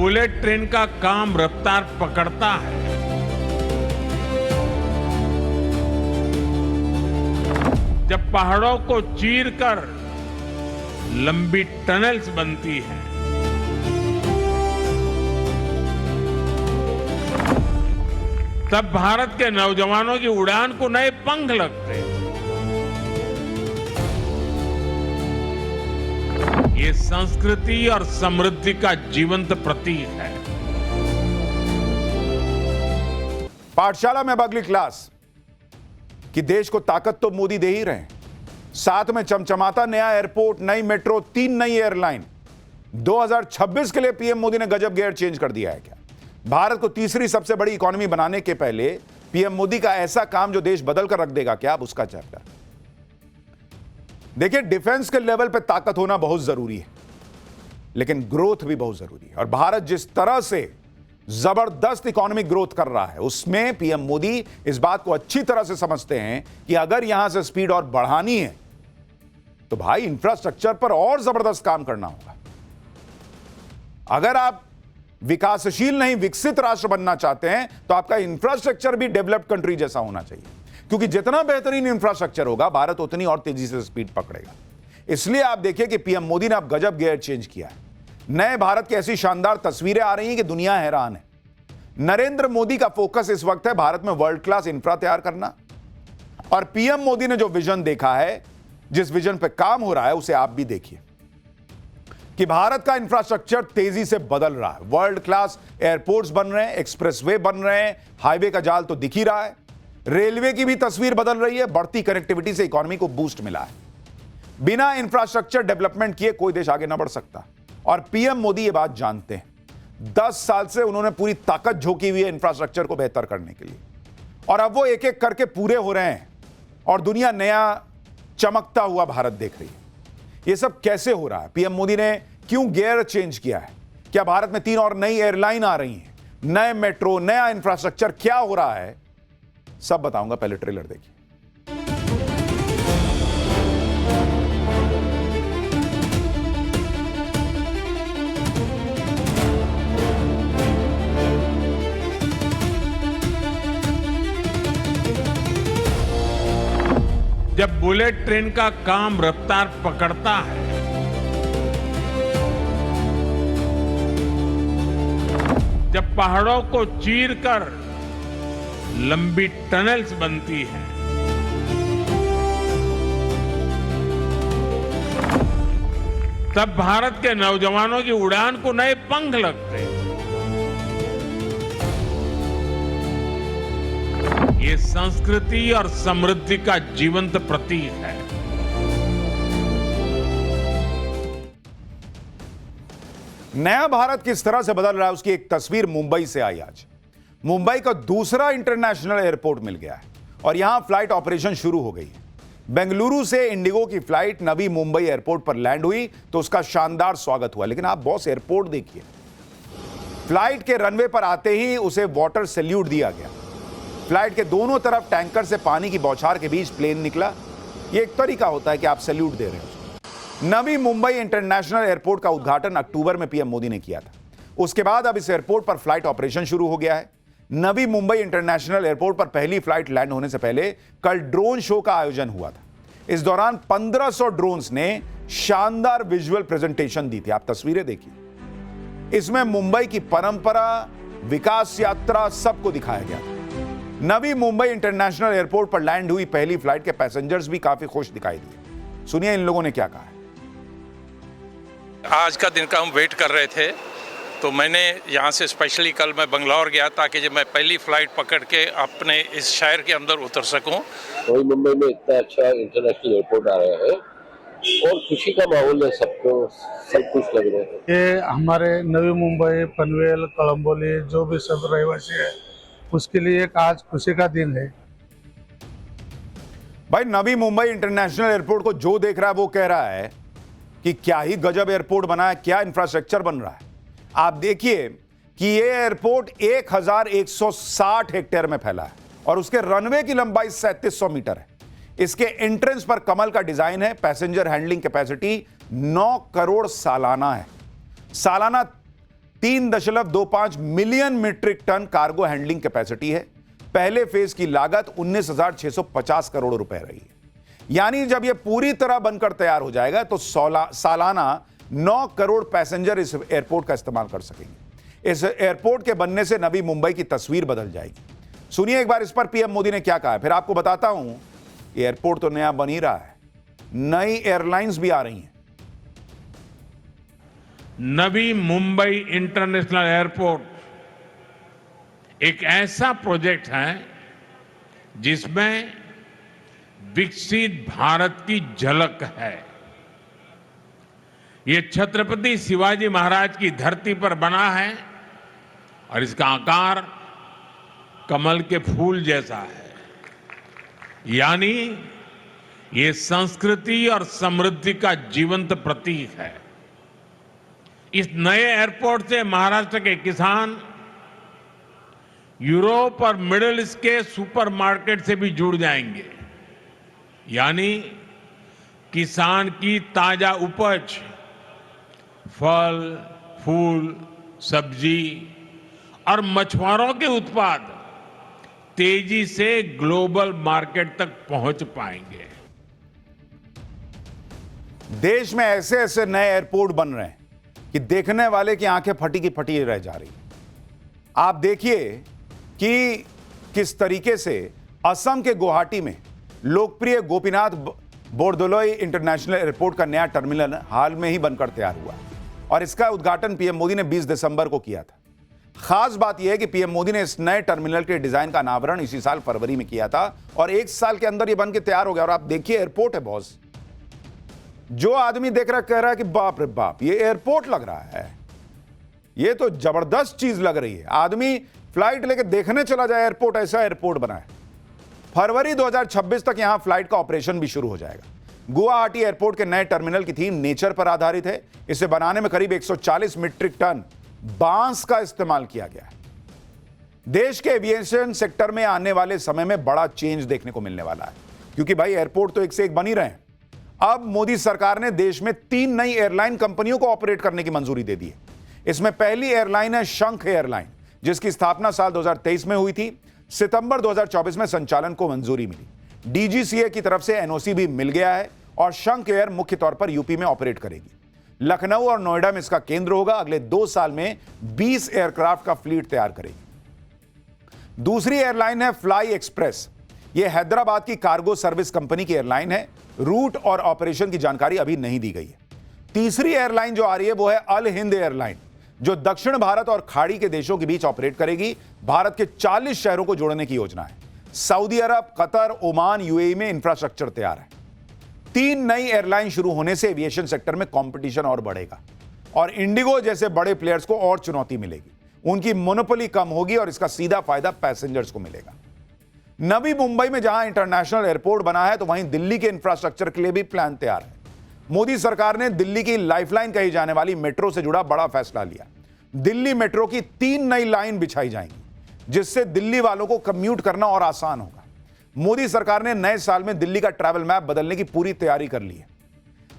Bullet train का काम रफ्तार पकड़ता है, जब पहाड़ों को चीरकर लंबी टनल्स बनती हैं, तब भारत के नौजवानों की उड़ान को नए पंख लगते हैं। ये संस्कृति और समृद्धि का जीवंत प्रतीक है। पाठशाला में अब अगली क्लास कि देश को ताकत तो मोदी दे ही रहे हैं, साथ में चमचमाता नया एयरपोर्ट, नई मेट्रो, 3 नई एयरलाइन। 2026 के लिए पीएम मोदी ने गजब गियर चेंज कर दिया है। क्या भारत को तीसरी सबसे बड़ी इकोनॉमी बनाने के पहले पीएम मोदी का ऐसा काम जो देश बदल कर रख देगा क्या? अब उसका चैप्टर देखिए। डिफेंस के लेवल पे ताकत होना बहुत जरूरी है, लेकिन ग्रोथ भी बहुत जरूरी है। और भारत जिस तरह से जबरदस्त इकोनॉमिक ग्रोथ कर रहा है, उसमें पीएम मोदी इस बात को अच्छी तरह से समझते हैं कि अगर यहां से स्पीड और बढ़ानी है तो भाई इंफ्रास्ट्रक्चर पर और जबरदस्त काम करना होगा। अगर आप विकासशील नहीं विकसित राष्ट्र बनना चाहते हैं तो आपका इंफ्रास्ट्रक्चर भी डेवलप्ड कंट्री जैसा होना चाहिए, क्योंकि जितना बेहतरीन इंफ्रास्ट्रक्चर होगा भारत उतनी और तेजी से स्पीड पकड़ेगा। इसलिए आप देखिए कि पीएम मोदी ने अब गजब गियर चेंज किया है। नए भारत की ऐसी शानदार तस्वीरें आ रही हैं कि दुनिया हैरान है। नरेंद्र मोदी का फोकस इस वक्त है भारत में वर्ल्ड क्लास इंफ्रा तैयार करना, और पीएम मोदी ने जो विजन देखा है, जिस विजन पे काम हो रहा है, उसे आप भी देखिए कि भारत का इंफ्रास्ट्रक्चर तेजी से बदल रहा है। वर्ल्ड क्लास एयरपोर्ट्स बन रहे हैं, एक्सप्रेसवे बन रहे हैं, हाईवे का जाल तो दिख ही रहा है, रेलवे की भी तस्वीर बदल रही है। बढ़ती कनेक्टिविटी से इकोनॉमी को बूस्ट मिला है। बिना इंफ्रास्ट्रक्चर डेवलपमेंट किए कोई देश आगे ना बढ़ सकता, और पीएम मोदी ये बात जानते हैं। 10 साल से उन्होंने पूरी ताकत झोंकी हुई है इंफ्रास्ट्रक्चर को बेहतर करने के लिए, और अब वो एक एक करके पूरे हो रहे हैं और दुनिया नया चमकता हुआ भारत देख रही है। ये सब कैसे हो रहा है? पीएम मोदी ने क्यों गियर चेंज किया है? क्या भारत में 3 और नई एयरलाइन आ रही हैं, नए मेट्रो, नया इंफ्रास्ट्रक्चर क्या हो रहा है, सब बताऊंगा। पहले ट्रेलर देखिए। जब बुलेट ट्रेन का काम रफ्तार पकड़ता है, जब पहाड़ों को चीरकर लंबी टनल्स बनती हैं, तब भारत के नौजवानों की उड़ान को नए पंख लगते हैं। ये संस्कृति और समृद्धि का जीवंत प्रतीक है। नया भारत किस तरह से बदल रहा है उसकी एक तस्वीर मुंबई से आई आज। मुंबई का दूसरा इंटरनेशनल एयरपोर्ट मिल गया है और यहां फ्लाइट ऑपरेशन शुरू हो गई है। बेंगलुरु से इंडिगो की फ्लाइट नवी मुंबई एयरपोर्ट पर लैंड हुई तो उसका शानदार स्वागत हुआ। लेकिन आप बॉस एयरपोर्ट देखिए, फ्लाइट के रनवे पर आते ही उसे वाटर सैल्यूट दिया गया। फ्लाइट के दोनों तरफ टैंकर से पानी की बौछार के बीच प्लेन निकला। यह एक तरीका होता है कि आप सैल्यूट दे रहे हो। नवी मुंबई इंटरनेशनल एयरपोर्ट का उद्घाटन अक्टूबर में पीएम मोदी ने किया था। उसके बाद अब इस एयरपोर्ट पर फ्लाइट ऑपरेशन शुरू हो गया है। नवी मुंबई इंटरनेशनल एयरपोर्ट पर पहली फ्लाइट लैंड होने से पहले कल ड्रोन शो का आयोजन हुआ था। इस दौरान 1500 ड्रोन्स ने शानदार विजुअल प्रेजेंटेशन दी थी। आप तस्वीरें देखिए, इसमें मुंबई की परंपरा, विकास यात्रा सबको दिखाया गया था। नवी मुंबई इंटरनेशनल एयरपोर्ट पर लैंड हुई पहली फ्लाइट के पैसेंजर्स भी काफी खुश दिखाई दिए। सुनिए इन लोगों ने क्या कहा है। आज का दिन का हम वेट कर रहे थे, तो मैंने यहाँ से स्पेशली कल मैं बंगलौर गया ताकि जब मैं पहली फ्लाइट पकड़ के अपने इस शहर के अंदर उतर सकूं। वही मुंबई में इतना अच्छा इंटरनेशनल एयरपोर्ट आ रहा है और खुशी का माहौल है, सबको सब कुछ लग रहे हैं। ये हमारे नवी मुंबई, पनवेल, कलम्बोली जो भी सब रहवासी है उसके लिए एक आज खुशी का दिन है। भाई नवी मुंबई इंटरनेशनल एयरपोर्ट को जो देख रहा है वो कह रहा है कि क्या ही गजब एयरपोर्ट बना है, क्या इंफ्रास्ट्रक्चर बन रहा है। आप देखिए कि ये एयरपोर्ट 1160 हेक्टेयर में फैला है और उसके रनवे की लंबाई 3700 मीटर है। इसके एंट्रेंस पर कमल का डिजाइन है। पैसेंजर हैंडलिंग कैपेसिटी 9 करोड़ सालाना है। सालाना 3.25 million metric ton cargo handling capacity है। पहले फेज की लागत 19,650 करोड़ रुपए रही है। यानी जब यह पूरी तरह बनकर तैयार हो जाएगा तो सालाना 9 करोड़ पैसेंजर इस एयरपोर्ट का इस्तेमाल कर सकेंगे। इस एयरपोर्ट के बनने से नवी मुंबई की तस्वीर बदल जाएगी। सुनिए एक बार इस पर पीएम मोदी ने क्या कहा है, फिर आपको बताता हूं। एयरपोर्ट तो नया बन ही रहा है, नई एयरलाइंस भी आ रही हैं। नवी मुंबई इंटरनेशनल एयरपोर्ट एक ऐसा प्रोजेक्ट है जिसमें विकसित भारत की झलक है। यह छत्रपति शिवाजी महाराज की धरती पर बना है और इसका आकार कमल के फूल जैसा है। यानी ये संस्कृति और समृद्धि का जीवंत प्रतीक है। इस नए एयरपोर्ट से महाराष्ट्र के किसान यूरोप और मिडिल ईस्ट के सुपरमार्केट से भी जुड़ जाएंगे। यानी किसान की ताजा उपज, फल, फूल, सब्जी और मछुआरों के उत्पाद तेजी से ग्लोबल मार्केट तक पहुंच पाएंगे। देश में ऐसे ऐसे नए एयरपोर्ट बन रहे हैं कि देखने वाले की आंखें फटी की फटी रह जा रही। आप देखिए कि किस तरीके से असम के गुवाहाटी में लोकप्रिय गोपीनाथ बोरदोलोई इंटरनेशनल एयरपोर्ट का नया टर्मिनल हाल में ही बनकर तैयार हुआ और इसका उद्घाटन पीएम मोदी ने 20 दिसंबर को किया था। खास बात यह है कि पीएम मोदी ने इस नए टर्मिनल के डिजाइन का अनावरण इसी साल फरवरी में किया था और 1 साल के अंदर यह बनकर तैयार हो गया। और आप देखिए एयरपोर्ट है बॉस, जो आदमी देख रहा कह रहा है कि बाप रे बाप ये एयरपोर्ट लग रहा है, ये तो जबरदस्त चीज लग रही है। आदमी फ्लाइट लेके देखने चला जाए एयरपोर्ट, ऐसा एयरपोर्ट बना है। फरवरी 2026 तक यहां फ्लाइट का ऑपरेशन भी शुरू हो जाएगा। गुवाहाटी एयरपोर्ट के नए टर्मिनल की थीम नेचर पर आधारित है। इसे बनाने में करीब 140 मीट्रिक टन बांस का इस्तेमाल किया गया है। देश के एविएशन सेक्टर में आने वाले समय में बड़ा चेंज देखने को मिलने वाला है, क्योंकि भाई एयरपोर्ट तो एक से एक बन ही रहे हैं। अब मोदी सरकार ने देश में 3 नई एयरलाइन कंपनियों को ऑपरेट करने की मंजूरी दे दी है। इसमें पहली एयरलाइन है शंख एयरलाइन, जिसकी स्थापना साल 2023 में हुई थी। सितंबर 2024 में संचालन को मंजूरी मिली। डीजीसीए की तरफ से एनओसी भी मिल गया है और शंख एयर मुख्य तौर पर यूपी में ऑपरेट करेगी। लखनऊ और नोएडा में इसका केंद्र होगा। अगले 2 साल में 20 एयरक्राफ्ट का फ्लीट तैयार करेगी। दूसरी एयरलाइन है फ्लाई एक्सप्रेस। यह हैदराबाद की कार्गो सर्विस कंपनी की एयरलाइन है। रूट और ऑपरेशन की जानकारी अभी नहीं दी गई है। तीसरी एयरलाइन जो आ रही है वो है अल हिंद एयरलाइन, जो दक्षिण भारत और खाड़ी के देशों के बीच ऑपरेट करेगी। भारत के 40 शहरों को जोड़ने की योजना है। सऊदी अरब, कतर, ओमान, यूएई में इंफ्रास्ट्रक्चर तैयार है। 3 नई एयरलाइन शुरू होने से एविएशन सेक्टर में कंपटीशन और बढ़ेगा और इंडिगो जैसे बड़े प्लेयर्स को और चुनौती मिलेगी। उनकी मोनोपोली कम होगी और इसका सीधा फायदा पैसेंजर्स को मिलेगा। नवी मुंबई में जहां इंटरनेशनल एयरपोर्ट बना है, तो वहीं दिल्ली के इंफ्रास्ट्रक्चर के लिए भी प्लान तैयार है। मोदी सरकार ने दिल्ली की लाइफलाइन कही जाने वाली मेट्रो से जुड़ा बड़ा फैसला लिया। दिल्ली मेट्रो की 3 नई लाइन बिछाई जाएंगी, जिससे दिल्ली वालों को कम्यूट करना और आसान होगा। मोदी सरकार ने नए साल में दिल्ली का ट्रैवल मैप बदलने की पूरी तैयारी कर ली है।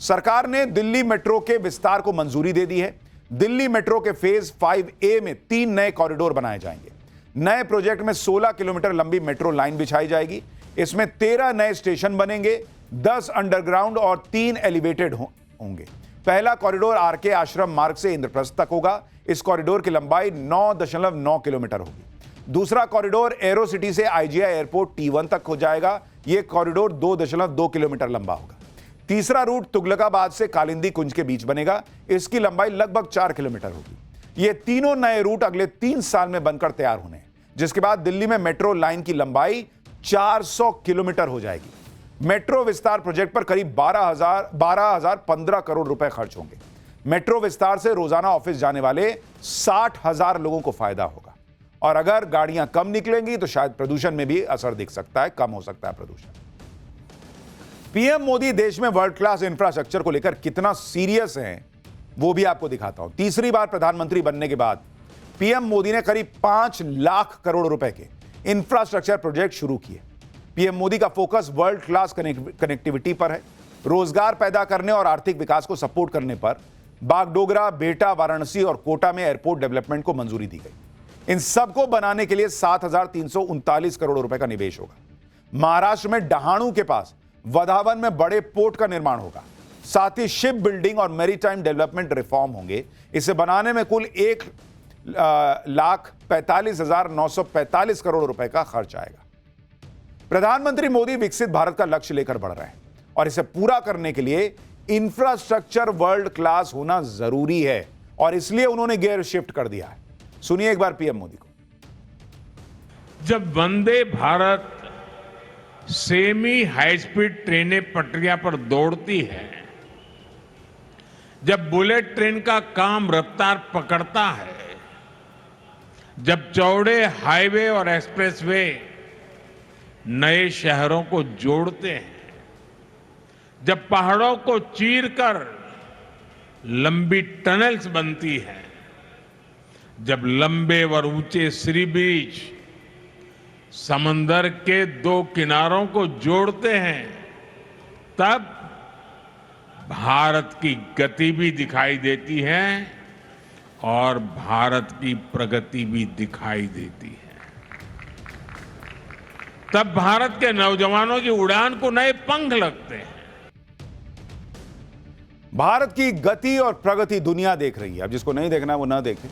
सरकार ने दिल्ली मेट्रो के विस्तार को मंजूरी दे दी है। दिल्ली मेट्रो के फेज 5A में 3 नए कॉरिडोर बनाए जाएंगे। नए प्रोजेक्ट में 16 किलोमीटर लंबी मेट्रो लाइन बिछाई जाएगी। इसमें 13 नए स्टेशन बनेंगे, 10 अंडरग्राउंड और 3 एलिवेटेड होंगे। पहला कॉरिडोर आरके आश्रम मार्ग से इंद्रप्रस्थ तक होगा। इस कॉरिडोर की लंबाई 9.9 किलोमीटर होगी। दूसरा कॉरिडोर एरो सिटी से आईजीआई एयरपोर्ट T1 तक हो जाएगा। यह कॉरिडोर 2.2 किलोमीटर लंबा होगा। तीसरा रूट तुगलकाबाद से कालिंदी कुंज के बीच बनेगा। इसकी लंबाई लगभग 4 किलोमीटर होगी। ये तीनों नए रूट अगले 3 साल में बनकर तैयार होने हैं, जिसके बाद दिल्ली में मेट्रो लाइन की लंबाई 400 किलोमीटर हो जाएगी। मेट्रो विस्तार प्रोजेक्ट पर करीब 12,015 करोड़ रुपए खर्च होंगे। मेट्रो विस्तार से रोजाना ऑफिस जाने वाले 60,000 लोगों को फायदा होगा और अगर गाड़ियां कम निकलेंगी तो शायद प्रदूषण में भी असर दिख सकता है, कम हो सकता है प्रदूषण। पीएम मोदी देश में वर्ल्ड क्लास इंफ्रास्ट्रक्चर को लेकर कितना सीरियस हैं, वो भी आपको दिखाता हूं। तीसरी बार प्रधानमंत्री बनने के बाद पीएम मोदी ने करीब 5 लाख करोड़ रुपए के इंफ्रास्ट्रक्चर प्रोजेक्ट शुरू किए। पीएम मोदी का फोकस वर्ल्ड क्लास कनेक्टिविटी पर है, रोजगार पैदा करने और आर्थिक विकास को सपोर्ट करने पर। बागडोगरा, बेटा, वाराणसी और कोटा में एयरपोर्ट डेवलपमेंट को मंजूरी दी गई। इन सबको बनाने के लिए 7,339 करोड़ रुपए का निवेश होगा। महाराष्ट्र में डहाणू के पास वधावन में बड़े पोर्ट का निर्माण होगा। साथ ही शिप बिल्डिंग और मैरीटाइम डेवलपमेंट रिफॉर्म होंगे। इसे बनाने में कुल 1,45,945 करोड़ रुपए का खर्च आएगा। प्रधानमंत्री मोदी विकसित भारत का लक्ष्य लेकर बढ़ रहे हैं और इसे पूरा करने के लिए इंफ्रास्ट्रक्चर वर्ल्ड क्लास होना जरूरी है और इसलिए उन्होंने गियर शिफ्ट कर दिया है। सुनिए एक बार पीएम मोदी को। जब Vande Bharat semi high speed ट्रेनें पटरियां पर दौड़ती है, जब बुलेट ट्रेन का काम रफ्तार पकड़ता है, जब चौड़े हाईवे और एक्सप्रेसवे नए शहरों को जोड़ते हैं, जब पहाड़ों को चीरकर लंबी टनल्स बनती हैं, जब लंबे और ऊंचे सी ब्रिज समंदर के दो किनारों को जोड़ते हैं, तब भारत की गति भी दिखाई देती है और भारत की प्रगति भी दिखाई देती है। तब भारत के नौजवानों की उड़ान को नए पंख लगते हैं। भारत की गति और प्रगति दुनिया देख रही है। अब जिसको नहीं देखना वो ना देखे।